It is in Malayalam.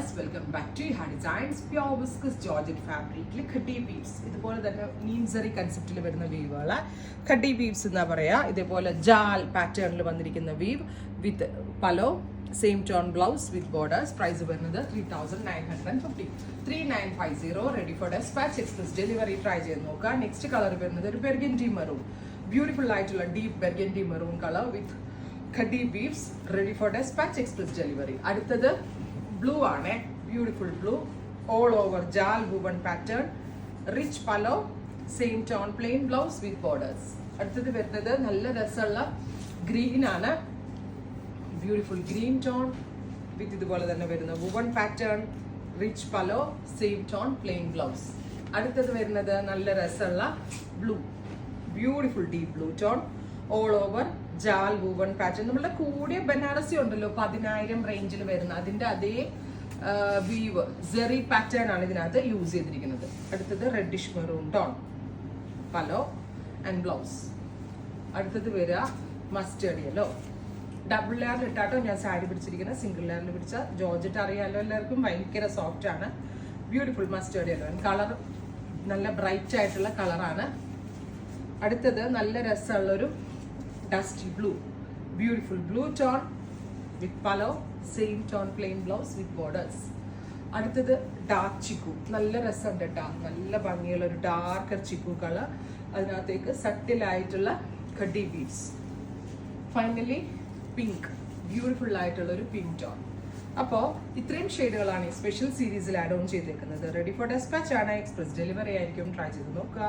വ്യൂവേഴ്സ്, വെൽക്കം ബാക്ക് ടു ഹാ ഡിസൈൻസ്. പ്യോർ വിസ്കസ് ജോർജറ്റ് ഫാബ്രിക്കിൽ ഖഡി ബീഡ്സ്, ഇതുപോലെ തന്നെ നീംസറി കൺസെപ്റ്റിൽ വരുന്ന വീവുകൾ ഖഡി ബീഡ്സ് എന്നാ പറയാ. ഇതേപോലെ ജാൽ പാറ്റേണിൽ വന്നിരിക്കുന്ന weave with pallu, same tone blouse with borders. Price വരുന്നത് 3950, 3950. Ready for despatch, express delivery. Try ചെയ്ത് നോക്കുക. നെക്സ്റ്റ് കളർ വരുന്നത് ഒരു ബെർഗൻഡി മെറൂൺ, ബ്യൂട്ടിഫുൾ ആയിട്ടുള്ള deep burgundy maroon colour with ഖഡി beads. Ready for despatch, express delivery. അടുത്തത് ബ്ലൂ ആണ്, beautiful blue, all over jaal woven pattern, rich pallu, same tone plain blouse with borders. അടുത്തത് വരുന്നത് നല്ല രസമുള്ള ഗ്രീൻ ആണ്, ബ്യൂട്ടിഫുൾ ഗ്രീൻ ടോൺ വിത്ത് ഇതുപോലെ തന്നെ വരുന്ന woven pattern, rich pallu, same tone plain blouse. അടുത്തത് വരുന്നത് നല്ല രസമുള്ള blue, beautiful deep blue tone, all over jaal woven pattern. നമ്മളുടെ കൂടിയ ബനാറസി ഉണ്ടല്ലോ 10,000 റേഞ്ചിൽ വരുന്ന അതിന്റെ അതേ വീവ് സെറി പാറ്റേൺ ആണ് ഇതിനകത്ത് യൂസ് ചെയ്തിരിക്കുന്നത്. അടുത്തത് reddish maroon tone, പലോ and blouse. അടുത്തത് വരിക മസ്റ്റേർഡ് യെല്ലോ. ഡബിൾ ലെയറിൽ ഇട്ടാട്ടോ ഞാൻ സാരി പിടിച്ചിരിക്കുന്നത്, സിംഗിൾ ലെയറിൽ പിടിച്ച ജോർജറ്റ് അറിയാലോ എല്ലാവർക്കും, ഭയങ്കര സോഫ്റ്റ് ആണ്. ബ്യൂട്ടിഫുൾ മസ്റ്റേർഡ് യെല്ലോ, കളർ നല്ല ബ്രൈറ്റ് ആയിട്ടുള്ള കളറാണ്. അടുത്തത് നല്ല രസമുള്ളൊരു dusty blue, beautiful blue tone with pallu, same tone plain blouse with borders. അടുത്തത് ഡാർക്ക് ചിക്കു, നല്ല രസമുണ്ട് കേട്ടോ, നല്ല ഭംഗിയുള്ള ഒരു ഡാർക്കർ ചിക്കു കളർ, അതിനകത്തേക്ക് സട്ടിലായിട്ടുള്ള ഖഡി ബീഡ്സ്. ഫൈനലി പിങ്ക്, ബ്യൂട്ടിഫുൾ ആയിട്ടുള്ള ഒരു പിങ്ക് ടോൺ. അപ്പോൾ ഇത്രയും ഷെയ്ഡുകളാണ് ഈ സ്പെഷ്യൽ സീരീസിൽ ആഡ് ഓൺ ചെയ്തേക്കുന്നത്. റെഡി ഫോർ ഡെസ്പാച്ച് ആണ്, എക്സ്പ്രസ് ഡെലിവറി ആയിരിക്കും. ട്രൈ ചെയ്ത് നോക്കുക.